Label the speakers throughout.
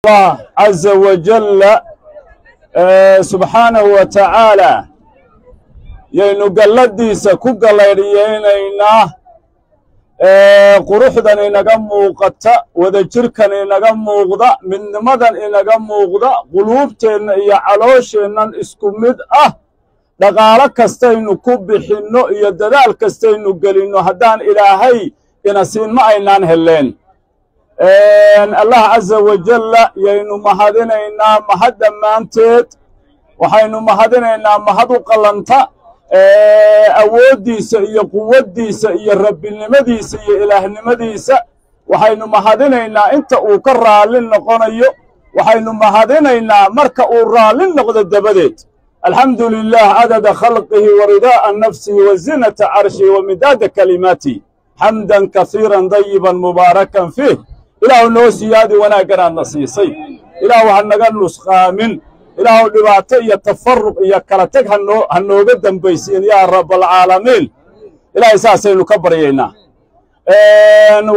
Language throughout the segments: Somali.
Speaker 1: الله عز وجل سبحانه وتعالى ينو قلديسا كو قليريينينا quruxdan inaga muuqata wada jirkan inaga muuqda midnimadan inaga muuqda quluubteenna iyo caloosheennan isku mid ah dhaqaalo kastaynu ku bixinno iyo dadaal kastaynu gelinno haddaan ilaahay ina siin ma aynaan heleen allah caza wajalla yaynu mahadinaynaa mahad dhammaanteed waxaynu mahadinaynaa mahad u qallanta awooddiisa iyo quwaddiisa iyo rabbinimadiisa iyo ilaahnimadiisa waxaynu mahadinaynaa inta uu ka raallin noqonayo waxaynu mahadinaynaa marka uu raallin noqdo dabadeed alxamdu lilah cadada khalqihi wa ridaa'a nafsihi wa zinata carshihi wa midaada kalimaatihi xamdan kasiiran dayiban mubaarakan fiih ilaahu noo siyaadi wanaaganaadna siisay ilaahu ha naga nusqaamin ilaahu dhibaato iyo tafaruq iyo kala tag ha nooga dambaysiin yaa rabbalcaalamiin ilaahay saasaynu ka baryaynaa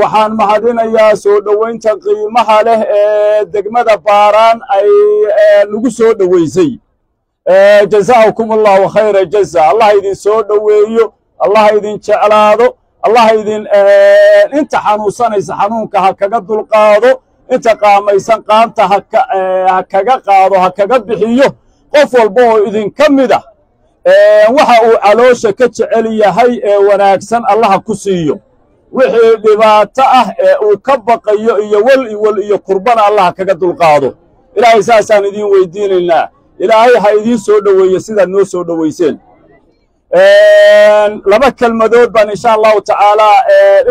Speaker 1: waxaan mahadinayaa soo dhowaynta qiimaha leh ee degmada baaraan ay nagu soo dhowaysay jazaakum allahu khayra jaza allah idin soo dhoweeyo allah idin jeclaado allah idin inta xanuunsanaysa xanuunka ha kaga dulqaado inta qaamaysan qaanta ha kaga qaado ha kaga bixiyo qof walba oo idinka mid ah waxa uu caloosha ka jecel yahay ee wanaagsan allaha ku siiyo wixii dhibaato ah ee uu ka baqayo iyo wal iyo kurbana allaha kaga dulqaado ilaahay saasaan idiin weydiinaynaa ilaahay ha idiin soo dhoweeyo sidaad noo soo dhowayseen laba kelmadood baan insha allahu tacaalaa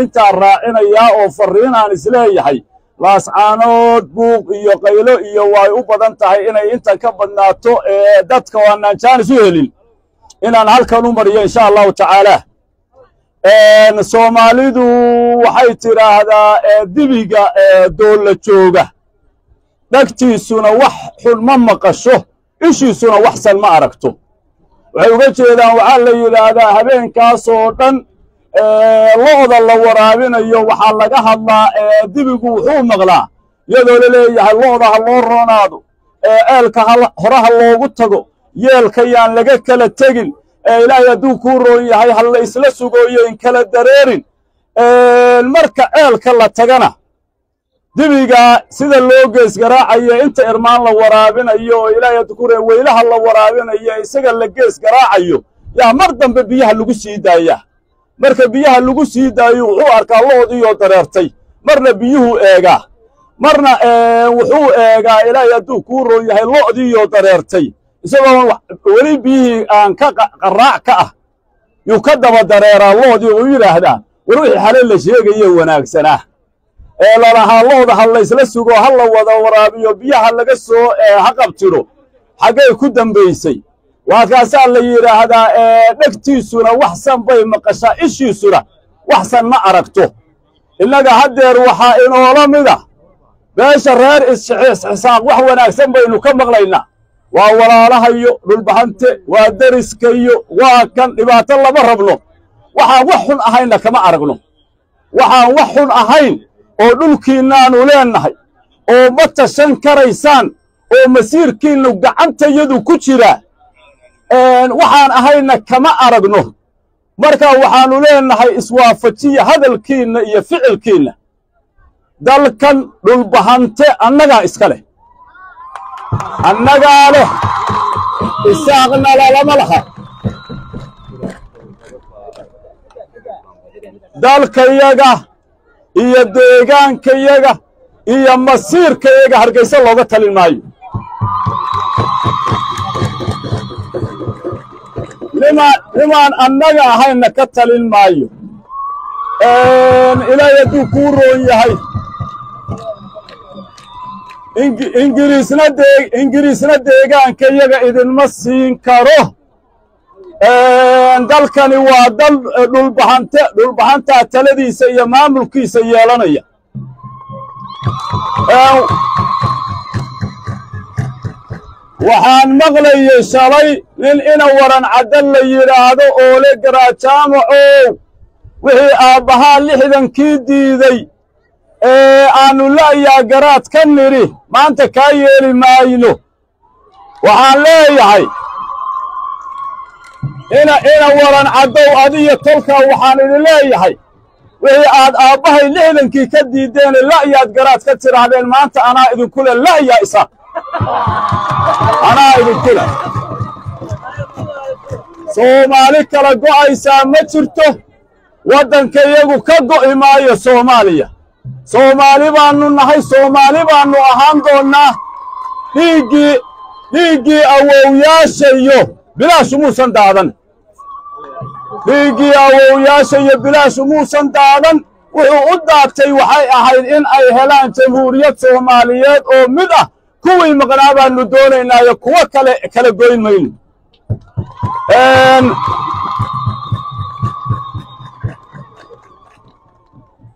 Speaker 1: intaan raacinayaa oo farriinaan isleeyahay laascaanood buuq iyo qaylo iyo way u badan tahay inay intan ka badnaato dadka waanaan jaanis u helin inaan halkan u mariyo insha allahu tacaalaa soomaalidu waxay tidhaahdaa dibiga doolla jooga dhagtiisuna wax xun ma maqasho ishiisuna waxsan ma aragto waxay uga jeedaan waxaa la yidhaahdaa habeenkaasoo dhan lo'da la waraabinayo waxaa laga hadlaa dibigu wuxuu maqlaa iyadoo la leeyahay lo'da ha loo roonaado eelka horaha loogu tago yeelka yaan laga kala tegin ilaahay hadduu kuu roon yahay ha la isla sugooyo in kala dareerin marka eelka la tagana dibiga sida loo geesgaraacayo inta irmaan la waraabinayo oo ilaahay hadduu ku ree weylaha la waraabinayo isaga la geesgaraacayo yaa mar dambe biyaha lagu sii daaya marka biyaha lagu sii daayo wuxuu arkaa lo'diiyoo dareertay marna biyuhu eegaa marna wuxuu eegaa ilaahay hadduu kuu roon yahay lo'diiyoo dareertay isagoo weli biyihii aan ka qaraac ka ah yuu ka daba dareeraa lo'dii uu yidhaahdaa war wixii xale la sheegaye wanaagsanaa lalahaa lo'da ha laysla sugo ha la wada waraabiyo biyaha laga soo ha qabtiro xaggay ku dambaysay waakaasaa la yidhaahdaa dhegtiisuna waxsan bay maqashaa ishiisuna waxsan ma aragto innaga haddeer waxaa inoola mida beesha reer isxisaaq wax wanaagsan baynu ka maqlaynaa waa walaalahayo dhulbahante waa deriskayo waa kan dhibaato lama rabno waxaan wax xun ahaynna kama aragno waxaan wax xun ahayn oo dhulkiinnaannu leennahay oo ma tashan karaysaan oo masiirkiinnu gacantayadu ku jira waxaan ahayna kama aragno marka waxaannu leennahay iswaafajiya hadalkiinna iyo ficilkiinna dalkan dhulbahante annagaa iska leh annagaa leh isaaqna lalama laha dalkayaga iyo deegaankayaga iyo masiirkayaga hargaysa looga talin maayo nimaan annaga ahayna ka talin maayo ilaahay hadduu kuu roon yahay ingiriisna deegaankayaga idinma siin karo dalkani waa dal dhulbahantaa taladiisa iyo maamulkiisa yeelanaya waxaan maqlayay shalay nin ina waran caddan la yidhaahdo oo le garaajaamacow wixii aabbahaa 60kii diiday aanu la'yaa garaad ka nidhi maanta kaa yeeli maayno waxaan leeyahay ina waran caddow adiyo tolkaa waxaan idin leeyahay wixii aad aabbahay lixdankii ka diideen la'yaad garaad ka tidhaahdeen maanta anaa idinku leh la'yaa isaaq anaa idinku leh soomaali kala go'aysaa ma jirto waddanka iyagu ka go'i maayo soomaaliya soomaali baannu nahay soomaali baannu ahaan doonnaa dhiiggii awowyaashayo bilaashu muusan daadan dhiiggii awowyaashayo bilaashu muusan daadan wuxuu u daagtay waxay ahayd in ay helaan jamhuuriyad soomaaliyeed oo mid ah kuwii maqnaa baannu doonaynaayo kuwo kala goyn mayno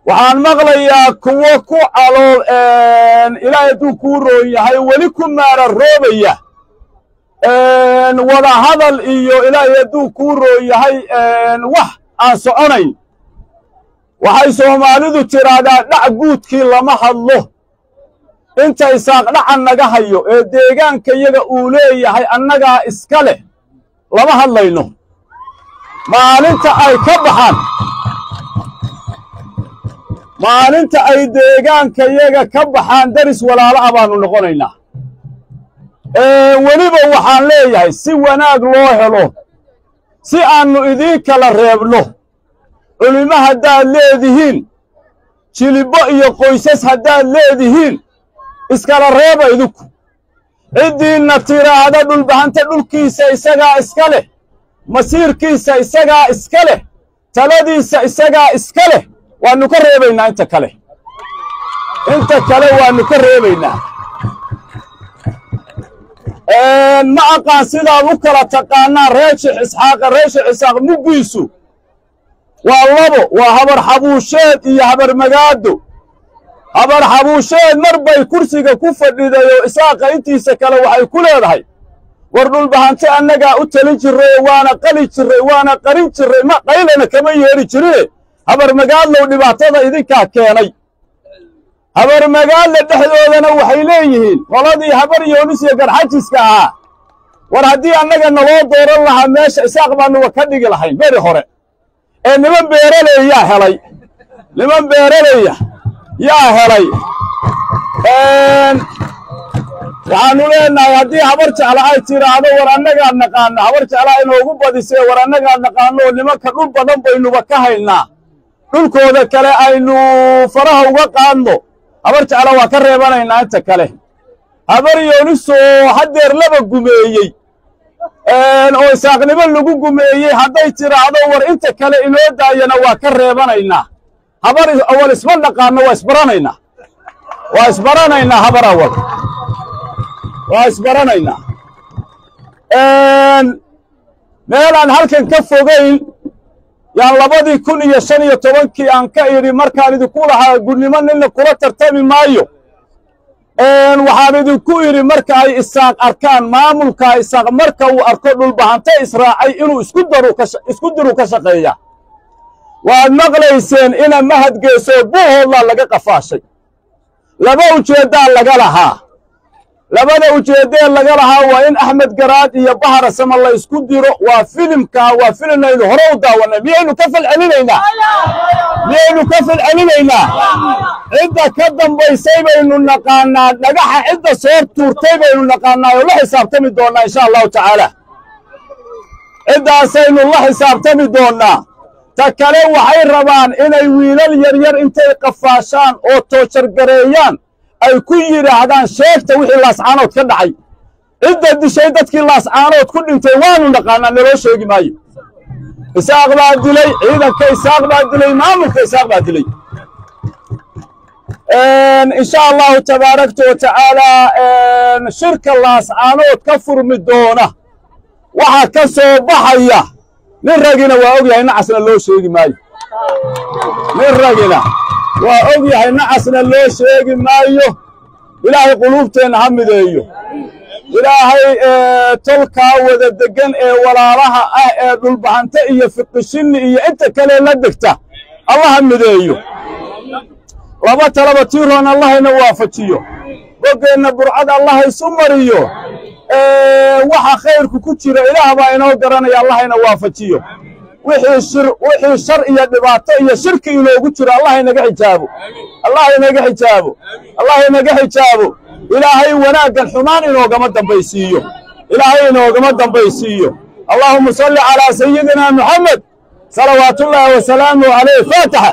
Speaker 1: waxaan maqlayaa kuwo ku calool ilaahay hadduu kuu roon yahay weli ku maararoobaya wada hadal iyo ilaahay hadduu kuu roon yahay wax aan soconayn waxay soomaalidu tidhaahdaa dhac guudkii lama hadlo inta isaaq dhacan naga hayo ee deegaanka iyaga uu leeyahay annagaa iska leh lama hadlayno maalinta ay ka baxaan maalinta ay deegaanka iyaga ka baxaan daris walaalo ah baannu noqonaynaa weliba waxaan leeyahay si wanaag loo helo si aannu idiin kala reebno culimo haddaad leedihiin jilibbo iyo qoysas haddaad leedihiin iskala reeba idinku ciddiinna tiraahda dhulbahanta dhulkiisa isagaa iska leh masiirkiisa isagaa iska leh taladiisa isagaa iska leh waannu ka reebaynaa inta kale waannu ka reebaynaa ma aqaan sidaad u kala taqaanaan reer sheekh isxaaq muggiisu waa labo waa habar xabuusheed iyo habar magaado habar xabuusheed mar bay kursiga ku fadhidayoo isaaqa intiisa kale waxay ku leedahay war dhulbahante annagaa u talin jirray waana qali jirray waana qarin jirray ma qaylana kama yeedhi jirine habar magaadlow dhibaatada idinkaa keenay habar magaadla dhexdoodana waxay leeyihiin qoladii habar yoonis iyo garxajiska ahaa war haddii annaga naloo dooran lahaa meesha isaaq baanuga ka dhigi lahayn beri hore ee niman beeraley yaa helay waxaannu leenahay haddii habar jecla ay tidhaahdo war annagaa naqaano habar jeclaa inoogu badisee war annagaa naqaanoo nimanka dhul badan baynuba ka haynaa dhulkooda kale aynu faraha uga qaadno habar jecla waa ka reebanaynaa inta kale habar yoonisoo haddeer laba gumeeyey oo isaaqnimo lagu gumeeyey hadday tidhaahdo war inta kale inoo daayana waa ka reebanaynaa habar awal isma naqaanno waa isbaranaynaa habar awal waa isbaranaynaa meelaan halkan ka fogayn yaan 2015 aan ka idhi markaan idinku lahaa gudnimo ninna kula tartami maayo waxaan idinku idhi marka ay isaaq arkaan maamulka isaaq marka uu arko dhulbahante israacay inuu isku diru ka shaqeeya waad maqlayseen ina mahadgeeso buuhoodlaa laga qafaashay laba ujeeddaan laga lahaa labada ujeeddeen laga lahaa waa in axmed garaad iyo bahara sama la isku diro waa filimnaynu hore u daawanay miyaynu ka falcelinaynaa cidda ka dambaysay baynu naqaanaa dhagaxa cidda soo tuurtay baynu naqaanaa oo la xisaabtami doonnaa insha allahu tacaala ciddaasaynu la xisaabtami doonnaa ta kale waxay rabaan inay wiilal yaryar intay qafaashaan oo toojargareeyaan ay ku yidhaahdaan sheegta wixii laascaanood ka dhacay cidda dishay dadkii laascaanood ku dhintay waanu naqaanaa naloo sheegi maayo isaaq baa dilay ciidanka isaaq baa dilay maamulka isaaq baa dilay insha allahu tabaarakta wa tacaalaa shirka laascaanood ka furmi doona waxaa ka soo baxaya nin ragina waa og yahay nacasna loo sheegi maayo waa og yahay nacasna loo sheegi maayo ilaahay quluubteenna ha mideeyo ilaahay tolkaa wada deggan ee walaalaha ah ee dhulbahante iyo fiqishinni iyo inta kale la degta allah ha mideeyo laba talaba tiiroon allahayna waafajiyo boggeenna burcad allah isu mariyo waxa khayrku ku jira ilaah baa inoo garanaya allahayna waafajiyo wixii shar iyo dhibaato iyo shirki inoogu jiro allah inaga xijaabo allah inaga xijaabo ilaahay wanaaggan xumaan inoogama dambaysiiyo اللهم صل على سيدنا محمد صلوات الله وسلامه عليه. فاتحة.